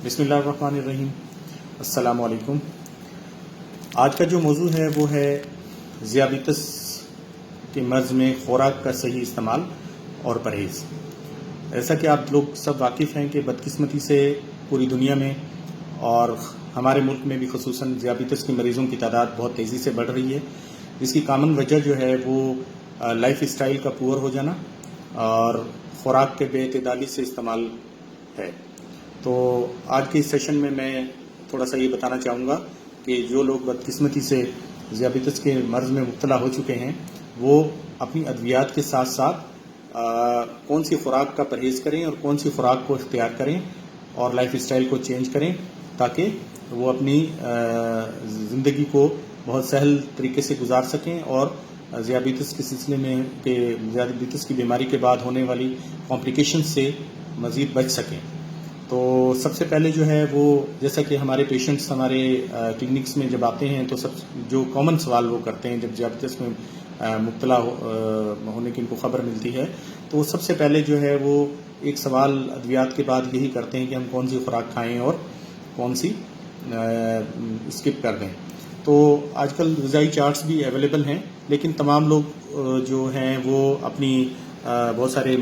بسم اللہ الرحمن الرحیم. السلام علیکم. آج کا جو موضوع ہے وہ ہے ذیابیطس کے مرض میں خوراک کا صحیح استعمال اور پرہیز. ایسا کہ آپ لوگ سب واقف ہیں کہ بدقسمتی سے پوری دنیا میں اور ہمارے ملک میں بھی خصوصاً ذیابیطس کے مریضوں کی تعداد بہت تیزی سے بڑھ رہی ہے. جس کی کامن وجہ جو ہے وہ لائف اسٹائل کا پور ہو جانا اور خوراک کے بے اعتدالی سے استعمال ہے. تو آج کے اس سیشن میں تھوڑا سا یہ بتانا چاہوں گا کہ جو لوگ بدقسمتی سے ذیابیطس کے مرض میں مبتلا ہو چکے ہیں وہ اپنی ادویات کے ساتھ ساتھ کون سی خوراک کا پرہیز کریں اور کون سی خوراک کو اختیار کریں اور لائف اسٹائل کو چینج کریں تاکہ وہ اپنی زندگی کو بہت سہل طریقے سے گزار سکیں اور ذیابیطس کے سلسلے میں کہ ذیابیطس کی بیماری کے بعد ہونے والی کمپلیکیشن سے مزید بچ سکیں. تو سب سے پہلے جو ہے وہ جیسا کہ ہمارے پیشنٹس ہمارے کلینکس میں جب آتے ہیں تو سب جو کامن سوال وہ کرتے ہیں جب ذیابیطس میں مبتلا ہونے کی ان کو خبر ملتی ہے تو سب سے پہلے جو ہے وہ ایک سوال ادویات کے بعد یہی کرتے ہیں کہ ہم کون سی خوراک کھائیں اور کون سی اسکپ کر دیں. تو آج کل غذائی چارٹس بھی اویلیبل ہیں لیکن تمام لوگ جو ہیں وہ اپنی بہت سارے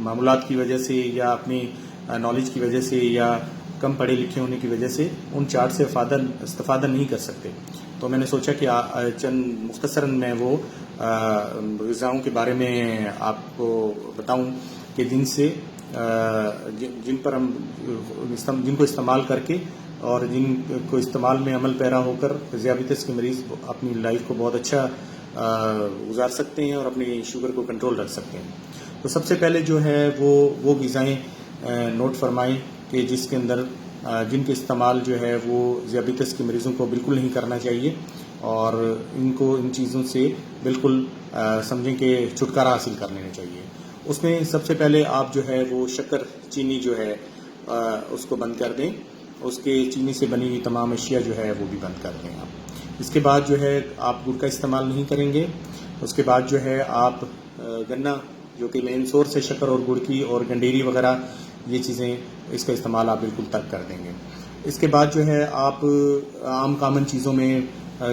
معمولات کی وجہ سے یا اپنی نالج کی وجہ سے یا کم پڑھے لکھے ہونے کی وجہ سے ان چارٹ سے استفادہ نہیں کر سکتے. تو میں نے سوچا کہ چند مختصراً میں وہ غذاؤں کے بارے میں آپ کو بتاؤں کہ جن پر ہم جن کو استعمال کر کے اور جن کو استعمال میں عمل پیرا ہو کر ذیابیطس کے مریض اپنی لائف کو بہت اچھا گزار سکتے ہیں اور اپنی شوگر کو کنٹرول رکھ سکتے ہیں. تو سب سے پہلے جو ہے وہ غذائیں نوٹ فرمائیں کہ جس کے اندر جن کے استعمال جو ہے وہ ذیابیطس کے مریضوں کو بالکل نہیں کرنا چاہیے اور ان کو ان چیزوں سے بالکل سمجھیں کہ چھٹکارا حاصل کر لینا چاہیے. اس میں سب سے پہلے آپ جو ہے وہ شکر چینی جو ہے اس کو بند کر دیں. اس کے چینی سے بنی ہوئی تمام اشیاء جو ہے وہ بھی بند کر دیں آپ. اس کے بعد جو ہے آپ گڑ کا استعمال نہیں کریں گے. اس کے بعد جو ہے آپ گنا جو کہ مین سورس ہے شکر اور گڑ کی اور گنڈیری وغیرہ یہ چیزیں اس کا استعمال آپ بالکل ترک کر دیں گے. اس کے بعد جو ہے آپ عام کامن چیزوں میں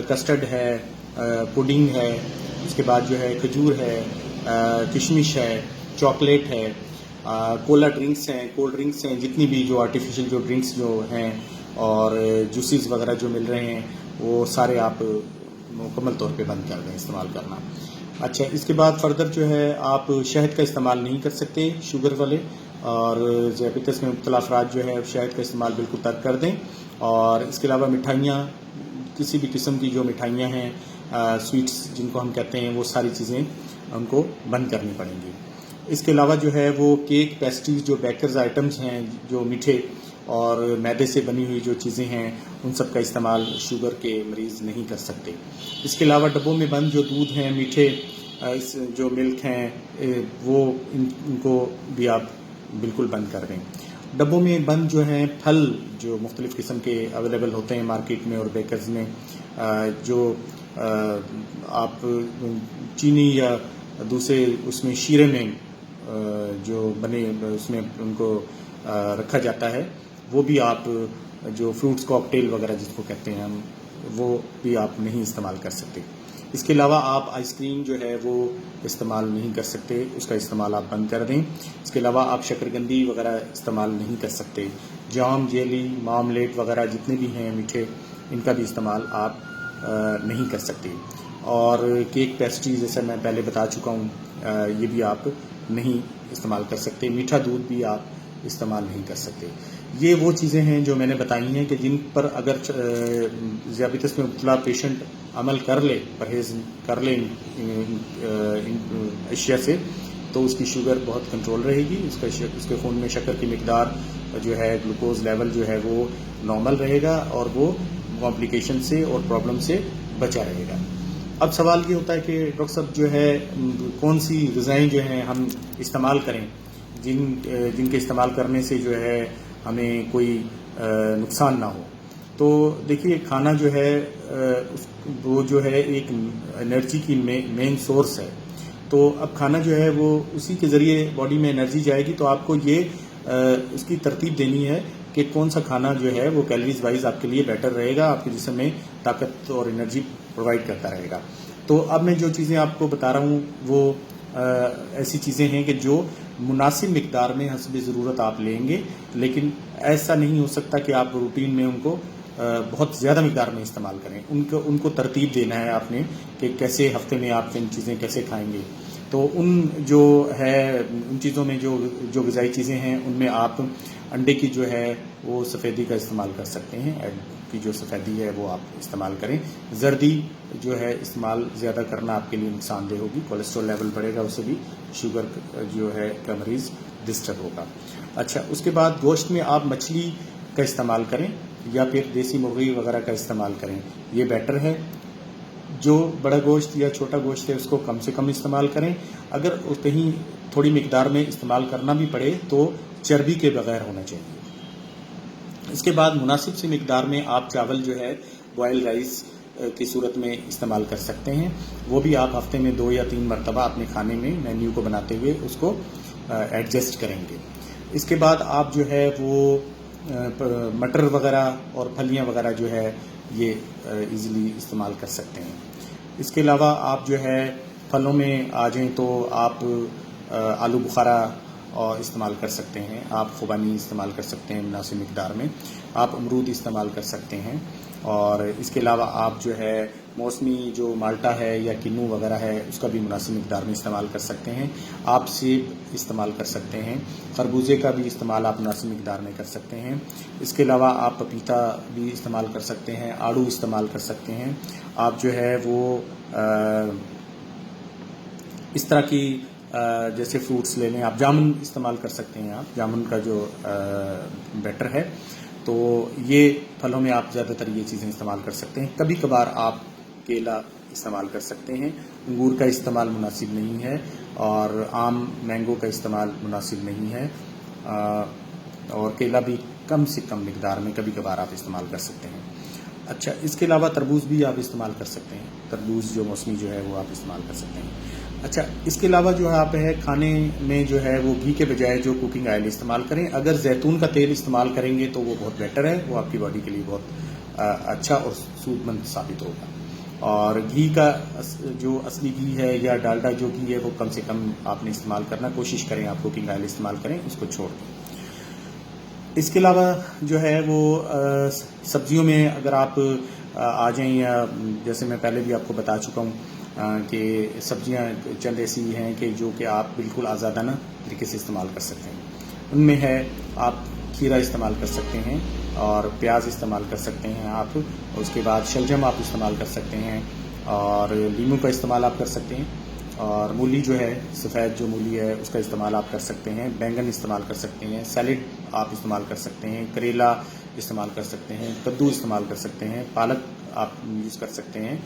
کسٹرڈ ہے, پوڈنگ ہے, اس کے بعد جو ہے کھجور ہے, کشمش ہے, چاکلیٹ ہے, کولا ڈرنکس ہیں, کولڈ ڈرنکس ہیں, جتنی بھی جو آرٹیفیشل جو ڈرنکس جو ہیں اور جوسز وغیرہ جو مل رہے ہیں وہ سارے آپ مکمل طور پہ بند کر دیں استعمال کرنا. اچھا, اس کے بعد فردر جو ہے آپ شہد کا استعمال نہیں کر سکتے شوگر والے, اور ذیابیطس میں مبتلا افراد جو ہے شہد کا استعمال بالکل ترک کر دیں. اور اس کے علاوہ مٹھائیاں, کسی بھی قسم کی جو مٹھائیاں ہیں سویٹس جن کو ہم کہتے ہیں وہ ساری چیزیں ہم کو بند کرنی پڑیں گی. اس کے علاوہ جو ہے وہ کیک, پیسٹریز, جو بیکرز آئٹمز ہیں جو میٹھے اور میدے سے بنی ہوئی جو چیزیں ہیں ان سب کا استعمال شوگر کے مریض نہیں کر سکتے. اس کے علاوہ ڈبوں میں بند جو دودھ ہیں, میٹھے جو ملک ہیں وہ ان کو بھی آپ بالکل بند کر دیں. ڈبوں میں بند جو ہیں پھل جو مختلف قسم کے اویلیبل ہوتے ہیں مارکیٹ میں اور بیکرز میں, جو آپ چینی یا دوسرے اس میں شیرے میں جو بنے اس میں ان کو رکھا جاتا ہے وہ بھی آپ جو فروٹس کاکٹیل وغیرہ جس کو کہتے ہیں ہم وہ بھی آپ نہیں استعمال کر سکتے. اس کے علاوہ آپ آئس کریم جو ہے وہ استعمال نہیں کر سکتے, اس کا استعمال آپ بند کر دیں. اس کے علاوہ آپ شکرگندی وغیرہ استعمال نہیں کر سکتے. جام, جیلی, مارملیٹ وغیرہ جتنے بھی ہیں میٹھے ان کا بھی استعمال آپ نہیں کر سکتے. اور کیک, پیسٹری جیسا میں پہلے بتا چکا ہوں یہ بھی آپ نہیں استعمال کر سکتے. میٹھا دودھ بھی آپ استعمال نہیں کر سکتے. یہ وہ چیزیں ہیں جو میں نے بتائی ہیں کہ جن پر اگر ذیابیطس میں مبتلا پیشنٹ عمل کر لے, پرہیز کر لے ان اشیاء سے تو اس کی شوگر بہت کنٹرول رہے گی. اس کے خون میں شکر کی مقدار جو ہے, گلوکوز لیول جو ہے وہ نارمل رہے گا اور وہ کمپلیکیشن سے اور پرابلم سے بچا رہے گا. اب سوال یہ ہوتا ہے کہ ڈاکٹر صاحب جو ہے کون سی غذائیں جو ہیں ہم استعمال کریں جن کے استعمال کرنے سے جو ہے ہمیں کوئی نقصان نہ ہو. تو دیکھیے کھانا جو ہے وہ جو ہے ایک انرجی کی مین سورس ہے. تو اب کھانا جو ہے وہ اسی کے ذریعے باڈی میں انرجی جائے گی تو آپ کو یہ اس کی ترتیب دینی ہے کہ کون سا کھانا جو ہے وہ کیلریز وائز آپ کے لیے بیٹر رہے گا، آپ کے جسم میں طاقت اور انرجی پرووائڈ کرتا رہے گا. تو اب میں جو چیزیں آپ کو بتا رہا ہوں وہ ایسی چیزیں ہیں کہ جو مناسب مقدار میں حسب ضرورت آپ لیں گے، لیکن ایسا نہیں ہو سکتا کہ آپ روٹین میں ان کو بہت زیادہ مقدار میں استعمال کریں. ان کو ترتیب دینا ہے آپ نے کہ کیسے ہفتے میں آپ ان چیزیں کیسے کھائیں گے. تو ان چیزوں میں جو غذائی چیزیں ہیں ان میں آپ انڈے کی جو ہے وہ سفیدی کا استعمال کر سکتے ہیں، ایگ کی جو سفیدی ہے وہ آپ استعمال کریں. زردی جو ہے استعمال زیادہ کرنا آپ کے لیے نقصان دہ ہوگی، کولیسٹرول لیول بڑھے گا، اسے بھی شوگر جو ہے کا مریض ڈسٹرب ہوگا. اچھا، اس کے بعد گوشت میں آپ مچھلی کا استعمال کریں یا پھر دیسی مرغی وغیرہ کا استعمال کریں، یہ بیٹر ہے. جو بڑا گوشت یا چھوٹا گوشت ہے اس کو کم سے کم استعمال کریں. اگر کہیں تھوڑی مقدار میں استعمال کرنا بھی پڑے تو چربی کے بغیر ہونا چاہیے. اس کے بعد مناسب سی مقدار میں آپ چاول جو ہے بوائل رائس کی صورت میں استعمال کر سکتے ہیں. وہ بھی آپ ہفتے میں 2 یا 3 مرتبہ اپنے کھانے میں مینیو کو بناتے ہوئے اس کو ایڈجسٹ کریں گے. اس کے بعد آپ جو ہے وہ مٹر وغیرہ اور پھلیاں وغیرہ جو ہے یہ ایزیلی استعمال کر سکتے ہیں. اس کے علاوہ آپ جو ہے پھلوں میں آ جائیں تو آپ آلو بخارا استعمال کر سکتے ہیں، آپ خوبانی استعمال کر سکتے ہیں مناسب مقدار میں، آپ امرود استعمال کر سکتے ہیں. اور اس کے علاوہ آپ جو ہے موسمی جو مالٹا ہے یا کنو وغیرہ ہے اس کا بھی مناسب مقدار میں استعمال کر سکتے ہیں. آپ سیب استعمال کر سکتے ہیں، خربوزے کا بھی استعمال آپ مناسب مقدار میں کر سکتے ہیں. اس کے علاوہ آپ پپیتا بھی استعمال کر سکتے ہیں، آڑو استعمال کر سکتے ہیں. آپ جو ہے وہ اس طرح کی جیسے فروٹس لے لیں، آپ جامن استعمال کر سکتے ہیں، آپ جامن کا جو بیٹر ہے. تو یہ پھلوں میں آپ زیادہ تر یہ چیزیں استعمال کر سکتے ہیں. کبھی کبھار آپ کیلا استعمال کر سکتے ہیں. انگور کا استعمال مناسب نہیں ہے اور آم مینگو کا استعمال مناسب نہیں ہے، اور کیلا بھی کم سے کم مقدار میں کبھی کبھار آپ استعمال کر سکتے ہیں. اچھا، اس کے علاوہ تربوز بھی آپ استعمال کر سکتے ہیں، تربوز جو موسمی جو ہے وہ آپ استعمال کر سکتے ہیں. اچھا، اس کے علاوہ جو ہے آپ کھانے میں جو ہے وہ گھی کے بجائے جو کوکنگ آئل استعمال کریں. اگر زیتون کا تیل استعمال کریں گے تو وہ بہت بیٹر ہے، وہ آپ کی باڈی کے لیے بہت اچھا اور سود مند ثابت ہوگا. اور گھی کا جو اصلی گھی ہے یا ڈالڈا جو گھی ہے وہ کم سے کم آپ نے استعمال کرنا کوشش کریں، آپ کوکنگ آئل استعمال کریں، اس کو چھوڑ دیں. اس کے علاوہ جو ہے وہ سبزیوں میں اگر آپ آ جائیں، یا جیسے میں پہلے بھی آپ کو بتا چکا ہوں کہ سبزیاں چند ایسی ہیں کہ جو کہ آپ بالکل آزادانہ طریقے سے استعمال کر سکتے ہیں. ان میں ہے آپ کھیرا استعمال کر سکتے ہیں اور پیاز استعمال کر سکتے ہیں آپ. اس کے بعد شلجم آپ استعمال کر سکتے ہیں اور لیمو کا استعمال آپ کر سکتے ہیں. اور مولی جو ہے سفید جو مولی ہے اس کا استعمال آپ کر سکتے ہیں. بینگن استعمال کر سکتے ہیں، سیلڈ آپ استعمال کر سکتے ہیں، کریلا استعمال کر سکتے ہیں، کدو استعمال کر سکتے ہیں، پالک آپ یوز کر سکتے ہیں،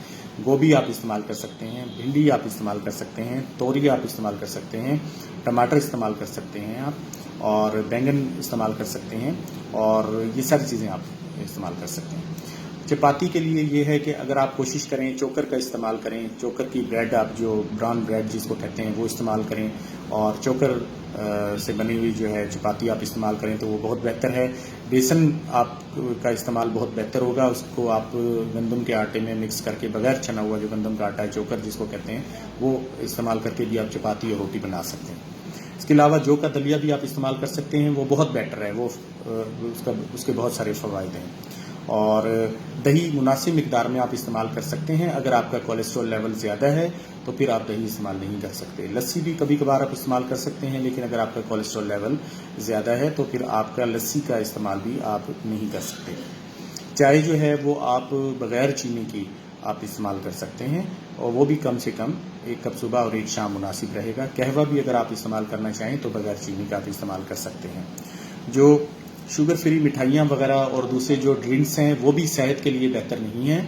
گوبھی آپ استعمال کر سکتے ہیں، بھنڈی آپ استعمال کر سکتے ہیں، توری آپ استعمال کر سکتے ہیں، ٹماٹر استعمال کر سکتے ہیں آپ، اور بینگن استعمال کر سکتے ہیں، اور یہ ساری چیزیں آپ استعمال کر سکتے ہیں. چپاتی کے لیے یہ ہے کہ اگر آپ کوشش کریں چوکر کا استعمال کریں، چوکر کی بریڈ آپ جو براؤن بریڈ جس کو کہتے ہیں وہ استعمال کریں، اور چوکر سے بنی ہوئی جو ہے چپاتی آپ استعمال کریں تو وہ بہت بہتر ہے. بیسن آپ کا استعمال بہت بہتر ہوگا، اس کو آپ گندم کے آٹے میں مکس کر کے بغیر چھنا ہوا جو گندم کا آٹا ہے چوکر جس کو کہتے ہیں وہ استعمال کر کے بھی آپ چپاتی اور روٹی بنا سکتے ہیں. اس کے علاوہ جو کا دلیا بھی آپ استعمال کر سکتے ہیں، وہ بہت بیٹر ہے، وہ اس کے بہت سارے فوائد ہیں. اور دہی مناسب مقدار میں آپ استعمال کر سکتے ہیں. اگر آپ کا کولیسٹرول لیول زیادہ ہے تو پھر آپ دہی استعمال نہیں کر سکتے. لسی بھی کبھی کبھار آپ استعمال کر سکتے ہیں، لیکن اگر آپ کا کولیسٹرول لیول زیادہ ہے تو پھر آپ کا لسی کا استعمال بھی آپ نہیں کر سکتے. چائے جو ہے وہ آپ بغیر چینی کی آپ استعمال کر سکتے ہیں، اور وہ بھی کم سے کم 1 کپ صبح اور 1 شام مناسب رہے گا. قہوہ بھی اگر آپ استعمال کرنا چاہیں تو بغیر چینی کا آپ استعمال کر سکتے ہیں. جو شوگر فری مٹھائیاں وغیرہ اور دوسرے جو ڈرنکس ہیں وہ بھی صحت کے لیے بہتر نہیں ہیں.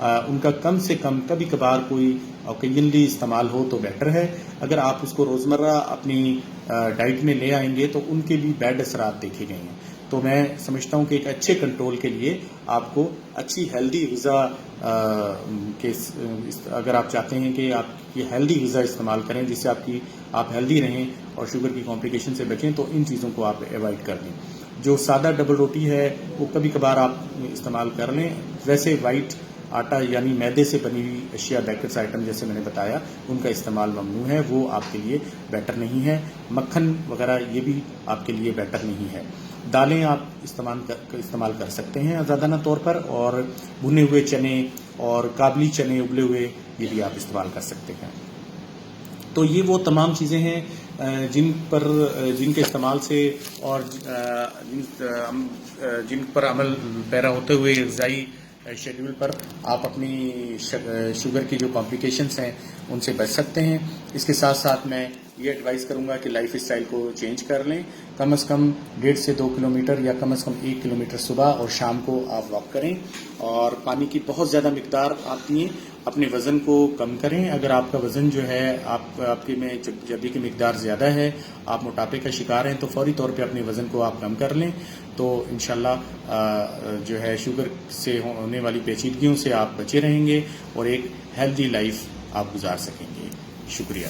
ان کا کم سے کم کبھی کبھار کوئی اوکیجنلی استعمال ہو تو بیٹر ہے. اگر آپ اس کو روزمرہ اپنی ڈائٹ میں لے آئیں گے تو ان کے بھی بیڈ اثرات دیکھے گئے ہیں. تو میں سمجھتا ہوں کہ ایک اچھے کنٹرول کے لیے آپ کو اچھی ہیلدی غذا اگر آپ چاہتے ہیں کہ آپ یہ ہیلدی غذا استعمال کریں جس سے آپ ہیلدی رہیں اور شوگر کی کمپلیکیشن سے بچیں تو ان چیزوں کو آپ ایوائڈ کر دیں. جو سادہ ڈبل روٹی ہے وہ کبھی کبھار آپ استعمال کر لیں. ویسے وائٹ آٹا یعنی میدے سے بنی ہوئی اشیاء بیکرز آئٹم جیسے میں نے بتایا ان کا استعمال ممنوع ہے, وہ آپ کے لیے بیٹر نہیں ہے. مکھن وغیرہ یہ بھی آپ کے لیے بیٹر نہیں ہے. دالیں آپ استعمال کر سکتے ہیں آزادانہ طور پر, اور بھنے ہوئے چنے اور کابلی چنے ابلے ہوئے یہ بھی آپ استعمال کر سکتے ہیں. تو یہ وہ تمام چیزیں ہیں جن کے استعمال سے اور جن پر عمل پیرا ہوتے ہوئے غذائی شیڈول پر آپ اپنی شوگر کی جو کمپلیکیشنس ہیں ان سے بچ سکتے ہیں. اس کے ساتھ ساتھ میں یہ ایڈوائز کروں گا کہ لائف اسٹائل کو چینج کر لیں. کم از کم 1.5 سے 2 کلومیٹر یا کم از کم 1 کلومیٹر صبح اور شام کو آپ واک کریں, اور پانی کی بہت زیادہ مقدار آپ پئیں. اپنے وزن کو کم کریں. اگر آپ کا وزن جو ہے آپ کے میں چربی کی مقدار زیادہ ہے, آپ موٹاپے کا شکار ہیں, تو فوری طور پہ اپنے وزن کو آپ کم کر لیں. تو انشاءاللہ جو ہے شوگر سے ہونے والی پیچیدگیوں سے آپ بچے رہیں گے اور ایک ہیلدی لائف آپ گزار سکیں گے. شکریہ.